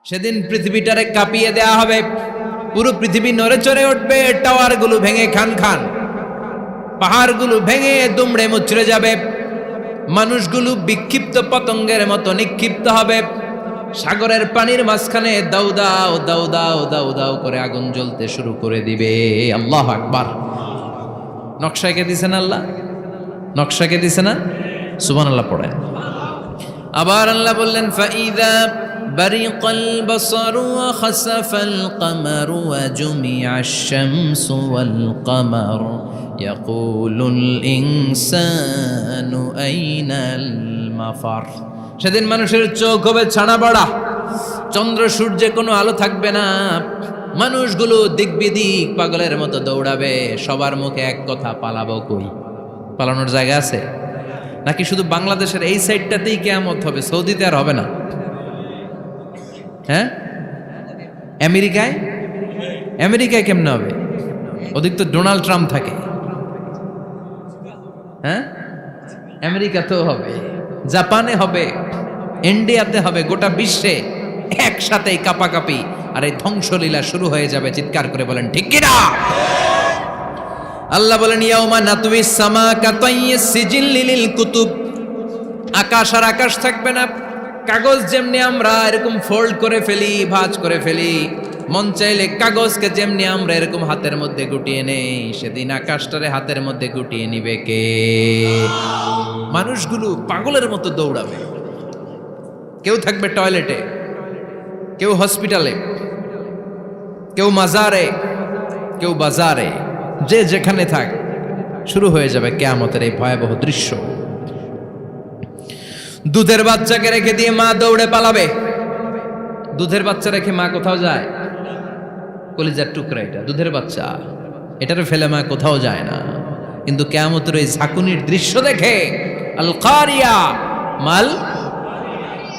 সেদিন পৃথিবীটারে কাঁপিয়ে দেয়া হবে, পুরো পৃথিবী নড়ে চড়ে উঠবে, টাওয়ারগুলো ভেঙে খান খান, পাহাড়গুলো ভেঙে দুমড়ে মুচড়ে যাবে, মানুষগুলো বিক্ষিপ্ত পতঙ্গের মতো নিক্ষিপ্ত হবে, সাগরের পানির মাঝখানে দাউ দাউ দাউ দাউ দাউ দাউ করে আগুন জ্বলতে শুরু করে দিবে। আল্লাহু আকবার। নকশা কে দিছেন আল্লাহ? নকশা কে দিছে না? সুবহানাল্লাহ পড়েন। আবার আল্লাহ বললেন, ফাইদা বারিকাল বাসারু ওয়া খাসাফাল কামারু ওয়া জুমিআশ শামসু ওয়াল কামার ইয়াকুলুল ইনসানু আইনাল মাফার। সেদিন মানুষের চোখ হবে ছানা বড়া, চন্দ্র সূর্যে কোনো আলো থাকবে না, মানুষগুলো দিক বিদিক পাগলের মতো দৌড়াবে, সবার মুখে এক কথা, পালাবো কই? পালানোর জায়গা আছে নাকি শুধু বাংলাদেশের এই সাইডটাতেই কিয়ামত হবে? সৌদিতে আর হবে না? হ্যাঁ, আমেরিকায় আমেরিকায় কেমনে হবে? ওদিক তো ডোনাল্ড ট্রাম্প থাকে। হ্যাঁ, আমেরিকাতেও হবে, জাপানে হবে, ইন্ডিয়াতে হবে, গোটা বিশ্বে একসাথেই কাপাকাপি আর এই ধ্বংসলীলা শুরু হয়ে যাবে। চিৎকার করে বলেন ঠিক কিনা? আল্লাহ বলেন, ইয়াউমা নাতুইস সামা কাতাইয়িস সিজিল্লি লিল কুতুব। আকাশ আর আকাশ থাকবে না, কাগজ যেমনি আমরা এরকম ফোল্ড করে ফেলি, ভাঁজ করে ফেলি, মন চাইলে কাগজকে যেমনি আমরা এরকম হাতের মধ্যে গুটিয়ে নেই, সেদিন আকাশটারে হাতের মধ্যে গুটিয়ে নিবে কে? মানুষগুলো পাগলের মতো দৌড়াবে, কেউ থাকবে টয়লেটে, কেউ হসপিটালে, কেউ মাজারে, কেউ বাজারে, যে যেখানে থাক, শুরু হয়ে যাবে কিয়ামতের এই ভয়াবহ দৃশ্য। দুধের বাচ্চাকে রেখে দিয়ে মা দৌড়ে পালাবে। দুধের বাচ্চা রেখে মা কোথাও যায়? কলিজার টুকরা এটা, দুধের বাচ্চা, এটারে ফেলে মা কোথাও যায় না। কিন্তু কিয়ামতের এই ঝাঁকুনির দৃশ্য দেখে, আল কারিয়া মাল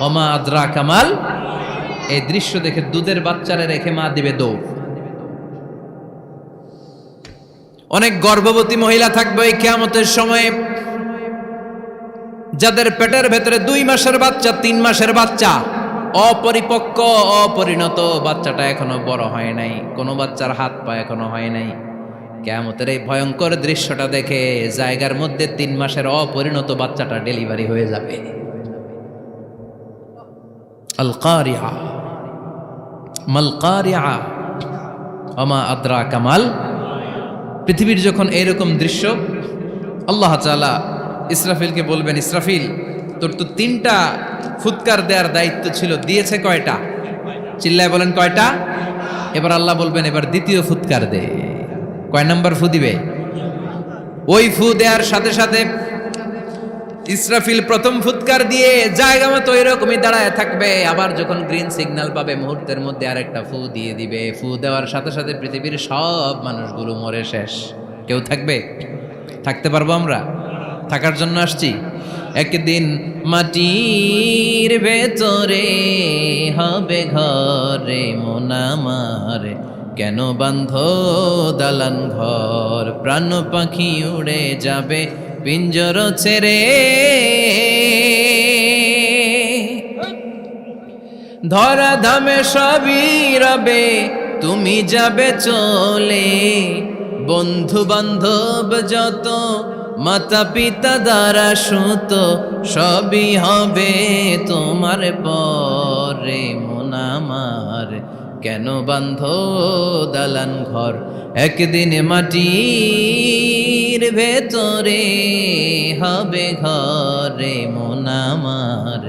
ওমা আদরাকা মাল, এই দৃশ্য দেখে দুধের বাচ্চারে রেখে মা দিবে দৌড়। অনেক গর্ভবতী মহিলা থাকবে এই কিয়ামতের সময়ে, যাদের পেটের ভেতরে 2 মাসের বাচ্চা, 3 মাসের বাচ্চা, অপরিপক্ক অপরিণত, বাচ্চাটা এখনো বড় হয় নাই, কোনো বাচ্চার হাত পা এখনো হয় নাই। কিয়ামতের এই ভয়ঙ্কর দৃশ্যটা দেখে জায়গার মধ্যে 3 মাসের অপরিণত বাচ্চাটা ডেলিভারি হয়ে যাবে। আল কারিয়া মাল কারিয়া ওমা আদরাকা মাল। পৃথিবীর যখন এইরকম দৃশ্য, আল্লাহ তাআলা ইসরাফিলকে বলবেন, ইসরাফিল তোর তো 3টা ফুৎকার দেওয়ার দায়িত্ব ছিল, দিয়েছে কয়টা? চিল্লায় বলেন কয়টা? এবার আল্লাহ বলবেন, এবার দ্বিতীয় ফুৎকার দে। কয় নাম্বার ফু দিবে? ওই ফু দেওয়ার সাথে সাথে ইসরাফিল প্রথম ফুৎকার দিয়ে জায়গা মতো এরকমই দাঁড়ায় থাকবে, আবার যখন গ্রিন সিগন্যাল পাবে মুহূর্তের মধ্যে আরেকটা ফু দিয়ে দিবে। ফু দেওয়ার সাথে সাথে পৃথিবীর সব মানুষগুলো মরে শেষ। কেউ থাকবে? থাকতে পারবো আমরা? থাকার জন্য আসছি। একদিন মাটির ভেতরে হবে ঘরে মন আমার, কেন বান্ধ দালান ঘর, প্রাণ পাখি উড়ে যাবে পিঞ্জর ছেড়ে, ধরা ধামে সবই রবে তুমি যাবে চলে, বন্ধু বান্ধব যত মাতা পিতা দ্বারা সুত সবই হবে তোমার পরে মন আমার, কেন বান্ধ দালান ঘর, একদিন মাটির ভেতরে হবে ঘরে মন আমার,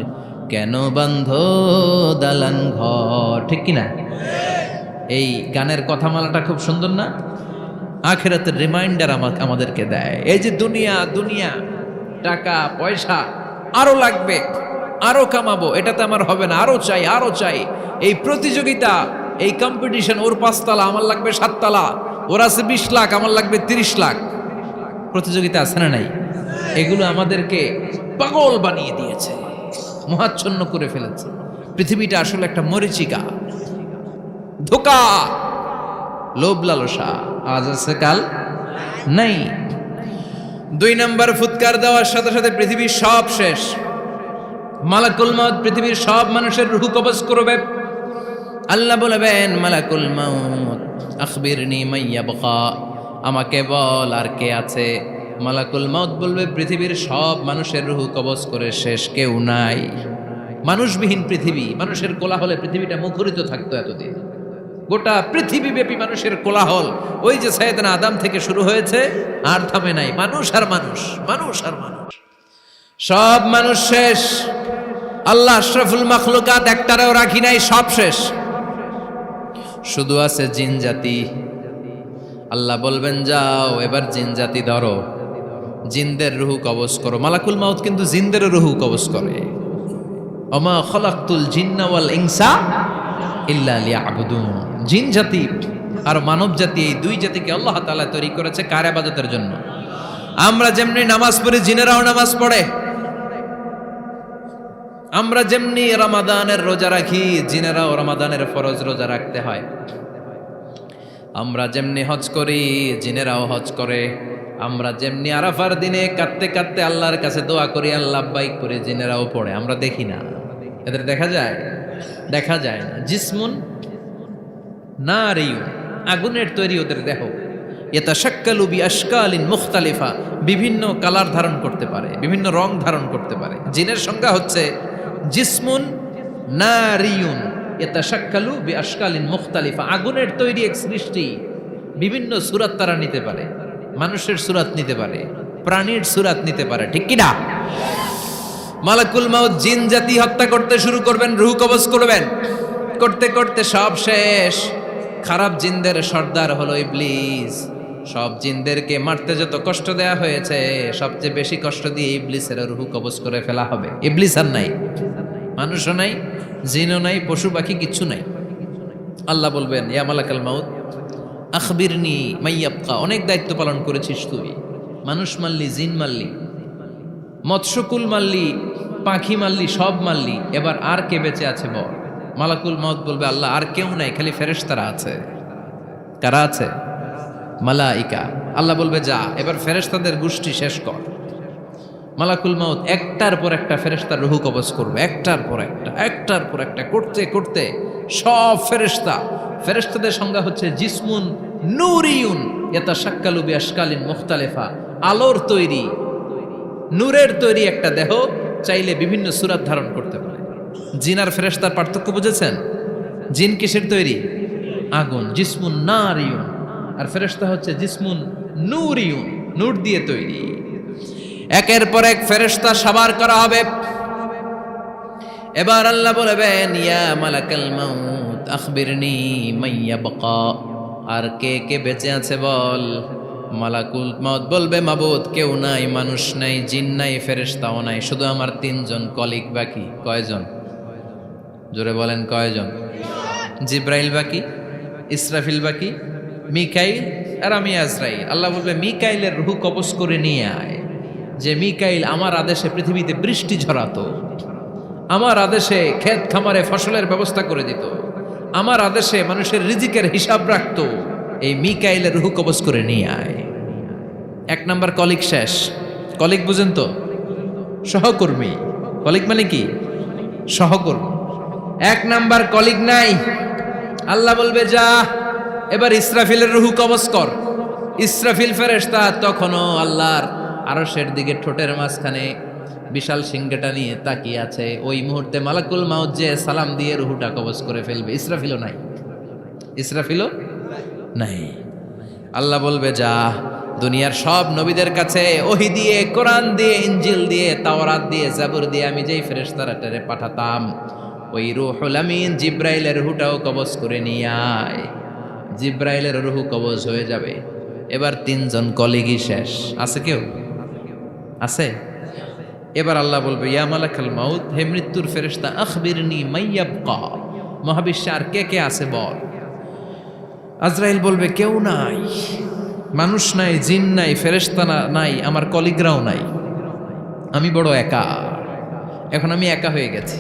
কেন বান্ধ দালান ঘর। ঠিক কিনা? এই গানের কথামালাটা খুব সুন্দর না? আখিরাতের রিমাইন্ডার আমাদেরকে দেয়। এই যে দুনিয়া দুনিয়া, টাকা পয়সা আরো লাগবে, আরো কামাবো, এটাতে আমার হবে না, আরো চাই আরো চাই। এই প্রতিযোগিতা, এই কম্পিটিশন, ওর 5 তলা আমার লাগবে 7 তলা, ওর আছে 20 লাখ আমার লাগবে 30 লাখ, প্রতিযোগিতা আছে না নাই? এগুলো আমাদেরকে পাগল বানিয়ে দিয়েছে, মোহাচ্ছন্ন করে ফেলেছে। পৃথিবীটা আসলে একটা মরীচিকা, ধোঁকা, লোভ লালসা, আজ আছে কাল নাই। 2 নাম্বার ফুৎকার দেওয়ার সাথে সাথে পৃথিবীর সব শেষ। মালাকুল মউত পৃথিবীর সব মানুষের রূহ কবজ করবে। আল্লাহ বলবেন মালাকুল মাউত আখবিরনি মাইয়াবকা, আমাকে বল আর কে আছে। মালাকুল মাউত বলবে পৃথিবীর সব মানুষের রুহু কবজ করে শেষ, কেউ নাই। মানুষবিহীন পৃথিবী, মানুষের কোলাহলে পৃথিবীটা মুখরিত থাকতো এতদিন। গোটা পৃথিবীব্যাপী মানুষের কোলাহল, ওই যে সাইয়েদনা আদম থেকে শুরু হয়েছে আর থামে নাই। মানুষ আর মানুষ, মানুষ আর মানুষ, সব মানুষ শেষ। আল্লাহ আশরাফুল মাখলুকাত একটারেও রাখি নাই, সব শেষ। শুধু আছে জিন জাতি। আল্লাহ বলবেন যাও এবার জিন জাতি ধরো, জিনদের রুহু কবজ করো। মালাকুল মাউত কিন্তু জিনদের রুহু কবজ করে। ওমা খলাকতুল জিন্না ওয়াল ইনসা ইল্লা লিয়াবুদুন। জিন জাতি আর মানব জাতি, এই দুই জাতিকে আল্লাহ তাআলা তৈরি করেছে কার ইবাদতের জন্য। আমরা যেমনি নামাজ পড়ি, জিনেরাও নামাজ পড়ে। আমরা যেমনি রমাদানের রোজা রাখি, জিনেরাও রমাদানের ফরজ রোজা রাখতে হয়। আমরা যেমনি হজ করি, জিনেরাও হজ করে। আমরা যেমনি আরাফার দিনে কাঁদতে কাঁদতে আল্লাহর কাছে দোয়া করি, আল্লাহ বাইক করে, জিনেরাও পড়ে। আমরা দেখি না, এদের দেখা যায়? দেখা যায় না। জিসমুন নারিয়ুন, আগুনের তৈরি ওদের দেহ। ইয়াতাশাক্কালু বিআশকালিন মুখতালিফা, বিভিন্ন কালার ধারণ করতে পারে, বিভিন্ন রং ধারণ করতে পারে। জিনের সংজ্ঞা হচ্ছে জিসমুন নারিয়ুন ইয়াতাশাক্কালু বিআশকালিন মুখতালিফা, আগুনের তৈরি এক সৃষ্টি। বিভিন্ন সূরত তারা নিতে পারে, মানুষের সূরত নিতে পারে, প্রাণীর সূরত নিতে পারে, ঠিক কি না? মালাকুল মাউত জিন জাতি হত্যা করতে শুরু করবেন, রূহ কবজ করবেন। করতে করতে সব শেষ। খারাপ জিনদের সর্দার হলো ইবলিস। সব জিনদেরকে মারতে যত কষ্ট দেয়া হয়েছে, সবচেয়ে বেশি কষ্ট দিয়ে ইবলিসের রূহ কবজ করে ফেলা হবে। ইবলিস আর নাই, মানুষও নাই, জিনও নাই, পশু পাখি কিচ্ছু নাই। আল্লাহ বলবেন ইয়া মালাকাল মাউত আখবিরনি মাইয়াবকা, অনেক দায়িত্ব পালন করেছিস তুই। মানুষ মারলি, জিন মারলি, মৎস্যকুল মারলি, পাখি মারলি, সব মারলি, এবার আর কে বেঁচে আছে বল। মালাকুল মাউত বলবে আল্লাহ আর কেউ নাই, খালি ফেরেশতারা আছে। কারা আছে? মালাইকা। আল্লাহ বলবে যা এবার ফেরেশতাদের গোষ্ঠী শেষ কর। মালাকুল মাউত একটার পর একটা ফেরেশতার রূহ কবজ করবে, একটার পর একটা, একটার পর একটা, করতে করতে সব ফেরেশতা। ফেরেশতাদের সংজ্ঞা হচ্ছে জিসমুন নূরিয়ুন ইয়াতাশাক্কালু বিআশকালিন মুখতালিফা, আলোর তৈরি, নূরের তৈরি একটা দেহ, চাইলে বিভিন্ন সূরত ধারণ করতে পারে। জিন আর ফেরেশতার পার্থক্য বুঝেছেন? জিন কিসের তৈরি? আগুন, জিসমুন নারিয়ুন। আর ফেরেশতা হচ্ছে জিসমুন নূরিয়ুন, নূর দিয়ে তৈরি। একের পর এক ফেরেশতা সাবার করা হবে। এবার আল্লাহ বলবেন ইয়া মালাকাল মাউত আখবিরনি মাইয়াবকা, আর কে কে বেঁচে আছে বল। মালাকুল মাউত বলবে মাবুদ কেউ নাই, মানুষ নাই, জিন নাই, ফেরেশতাও নাই, শুধু আমার তিনজন কলিগ বাকি। কয়জন? জোরে বলেন কয়জন? জিব্রাইল বাকি, ইসরাফিল বাকি, মিকাইল আর আমি আজরাইল। আল্লাহ বলবে মিকাইলের রূহ কবজ করে নিয়ে আয়। যে মিকাইল আমার আদেশে পৃথিবীতে বৃষ্টি ঝরাতো, আমার আদেশে ক্ষেত খামারে ফসলের ব্যবস্থা করে দিত, আমার আদেশে মানুষের রিজিকের হিসাব রাখতো, এই মিকাইলের রূহ কবজ করে নিয়ে আয়। এক নাম্বার কলিগ শেষ। কলিগ বুঝেন তো? সহকর্মী। কলিগ মানে কি? সহকর্মী। এক নাম্বার কলিগ নাই। আল্লাহ বলবে যা এবার ইসরাফিলের রূহ কবজ কর। ইসরাফিল ফেরেশতা তখনও আল্লাহর আরশের দিকে ঠোঁটের মাঝখানে বিশাল সিংহটা নিয়ে তাকিয়ে আছে। ওই মুহূর্তে মালাকুল মাউত যে সালাম দিয়ে রূহটা কবজ করে ফেলবে। ইসরাফিলও নাই, ইসরাফিলও নাই। আল্লাহ বলবে যা দুনিয়ার সব নবীদের কাছে ওহী দিয়ে, কোরআন দিয়ে, ইনজিল দিয়ে, তাওরাত দিয়ে, জাবুর দিয়ে আমি যেই ফেরেশতারা পাঠাতাম, ওই রূহুল আমিন জিব্রাইলের রূহটাও কবজ করে নিয়ে আয়। জিব্রাইলের রূহ কবজ হয়ে যাবে। এবার তিনজন কলিগই শেষ। আছে কেউ? আছে? এবার আল্লাহ বলবে ইয়া মালাকাল মাউত, হে মৃত্যুর ফেরেশতা আখবিরনি মাইয়াবকা, মহাবিশ্বে আর কে কে আছে বল। আজরাইল বলবে কেউ নাই, মানুষ নাই, জিন নাই, ফেরেশতা নাই, আমার কলিগরাও নাই, আমি বড় একা। এখন আমি একা হয়ে গেছি।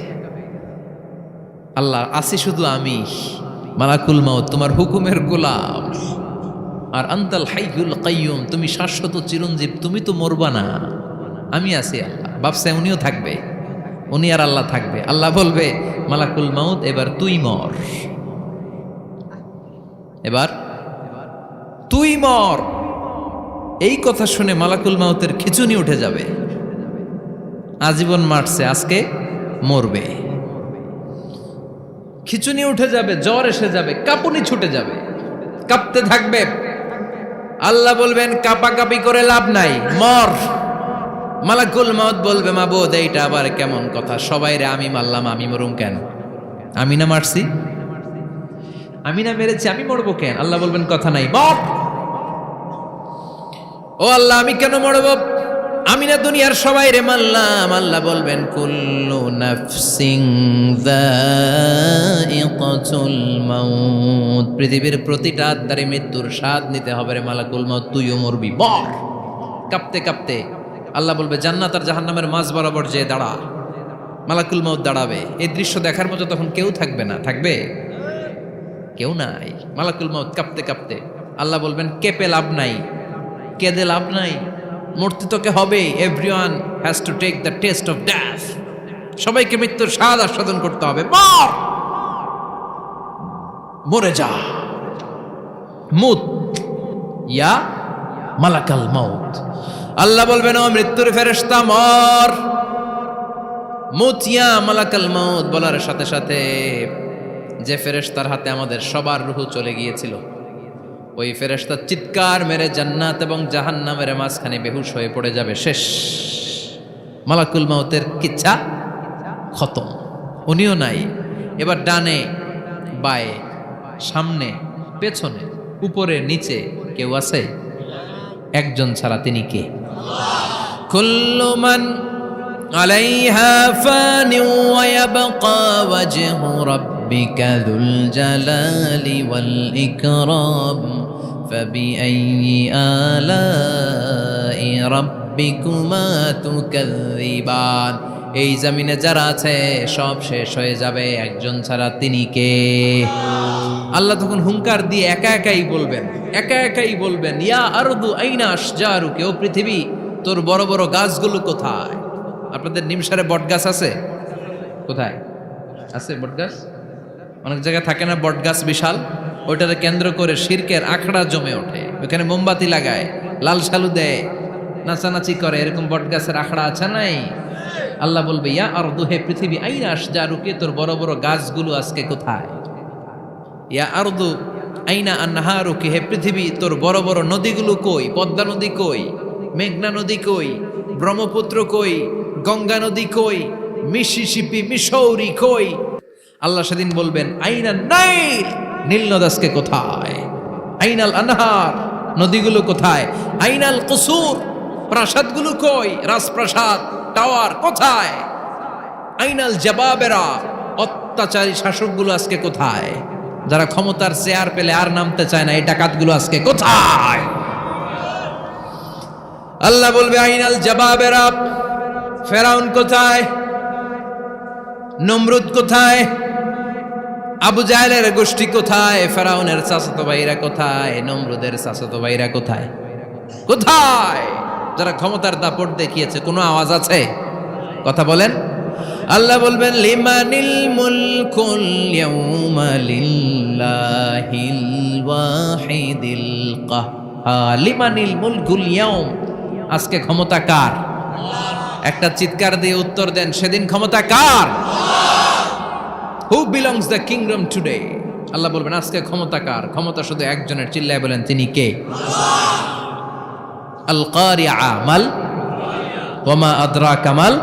আল্লাহ আসি শুধু আমি। মালাকুল মাউত তোমার হুকুমের গোলাম, আর আনতাল হাইয়ুল কাইয়ুম, তুমি শাশ্বত চিরঞ্জীব, তুমি তো মরবা না, আমি আছি। আল্লাহ ভাবছে উনিও থাকবে, উনি আর আল্লাহ থাকবে। আল্লাহ বলবে মালাকুল মাউত এবার তুই মর। এবার তুই মর, এই কথা শুনে মালাকুল মাউতের খিচুনি উঠে যাবে। আজীবন মারছে, আজকে মরবে। খিচুনি উঠে যাবে, জ্বর এসে যাবে, কাঁপুনি ছুটে যাবে, কাঁপতে থাকবে। আল্লাহ বলবেন কাঁপাকাঁপি করে লাভ নাই, মর। মালাকুল মাউত বলবে মাবুদ এইটা আবার কেমন কথা, সবাই রে আমি মারলাম, আমি মরুম কেন? আমি না মারছি, আমি না মেরেছি, আমি মরবো কেন? আল্লাহ বলবেন কথা নাই, মর। ও আল্লাহ আমি কেন মরব? আমি না দুনিয়ার সবাই রে মারলাম। আল্লাহ বলবেন কুল্লু নাফসিন যায়িকাতুল মাউত, পৃথিবীর প্রতিটা আত্মারে মৃত্যুর স্বাদ নিতে হবে রে মালাকুল মাউত, তুইও মরবি, মর। কাঁপতে কাঁপতে আল্লাহ বলবে জান্নাত আর জাহান্নামের মাঝ বরাবর যে দাঁড়া। মালাকুল মাউত দাঁড়াবে, এই দৃশ্য দেখার মতো তখন কেউ থাকবে না, থাকবে কেউ নাই। মালাকুল মাউত কাঁপতে কাঁপতে আল্লাহ বলবেন কেঁপে লাভ নাই, কেঁদে লাভ নাই, মরতে তোকে হবে। Everyone has to take the test of death, সবাইকে মৃত্যুর স্বাদ আস্বাদন করতে হবে, মর, মরে যা। মুত ইয়া মালাকাল মাউত। আল্লাহ বলবেন ও মৃত্যুর ফেরেশতা মর। মুত ইয়া মালাকাল মাউত বলার সাথে সাথে যে ফেরেশতার হাতে আমাদের সবার রূহ চলে গিয়েছিল, ওই ফেরেশতা চিৎকার মেরে জান্নাত এবং জাহান্নামের মাঝখানে বেহুশ হয়ে পড়ে যাবে, শেষ। মালাকুল মাউতের কিচ্ছা খতম, উনিও নাই। এবার ডানে বায়ে সামনে পেছনে উপরে নিচে কেউ আছে? একজন ছাড়া, তিনি কে? কুল্লু মান আলাইহা ফানি ওয়া ইয়াবকা ওয়াজহু রাব্বিকা যুল জালালি ওয়াল ইকরাম ফাবিআইয়ি আলাই রাব্বিকুমা তুকাযযিবান। এই জমিনে যারা আছে সব শেষ হয়ে যাবে, একজন ছাড়া, তিনি কে? আল্লাহ তখন হুঙ্কার দিয়ে একা একাই বলবেন, একা একাই বলবেন ইয়া আরদু আইনা আশজারুকি, ও পৃথিবী তোর বড় বড় গাছগুলো কোথায়? আপনাদের নিমসারে বট গাছ আছে? কোথায় আছে বট গাছ? অনেক জায়গায় থাকে না বট গাছ বিশাল, ওইটাকে কেন্দ্র করে শিরকের আখড়া জমে ওঠে, ওখানে মোমবাতি লাগায়, লাল শালু দেয়, নাচানাচি করে, এরকম বট গাছের আখড়া আছে নাই? আল্লাহ বলবে ইয়া আরদু, হে পৃথিবী, আইনা আশজারুকি, তোর বড় বড় গাছগুলো আজকে কোথায়? ইয়া আরদু আইনা আনহারুকি, হে পৃথিবী তোর বড় বড় নদীগুলো কই? পদ্মা নদী কই? মেঘনা নদী কই? ব্রহ্মপুত্র কই? গঙ্গা নদী কই? মিসিসিপি, মিসৌরি কই? আল্লাহ সেদিন বলবেন আইনা নাইল, নীল নদ আজকে কোথায়? আইনাল আনহার, নদীগুলো কোথায়? আইনাল কুসুর, প্রাসাদগুলো কই? রাজপ্রাসাদ, টাওয়ার কোথায়? আইনাল জাবাবেরা, অত্যাচারী শাসকগুলো আজকে কোথায়? যারা ক্ষমতার চেয়ার পেলে আর নামতে চায় না, এই ডাকাতগুলো আজকে কোথায়? আল্লাহ বলবে আইনাল জাবাবেরা, ফেরাউন কোথায়? নমরুদ কোথায়? আবু জাহেলের গোষ্ঠী কোথায়? ফেরাউনের চাচাতো ভাইরা কোথায়? নমরুদের চাচাতো ভাইরা কোথায়? কোথায়? যারা ক্ষমতার দাপট দেখিয়েছে, কোনো আওয়াজ আছে? কথা বলেন। আল্লাহ বলবেন লিমানিল মুলকুল ইয়াউমা লিল্লাহিল ওয়াহিদিল কাহ্হার, লিমানিল মুলকুল ইয়াউম, আজকে ক্ষমতা কার? একটা চিৎকার দিয়ে উত্তর দেন, সেদিন ক্ষমতা কার? Who belongs the kingdom today? Allah বলবেন আজকে ক্ষমতা কার? ক্ষমতা শুধু একজনের, চিল্লায় বলেন তিনি কে? আল কারিআ মাল ওয়া মা আদরাকা মাল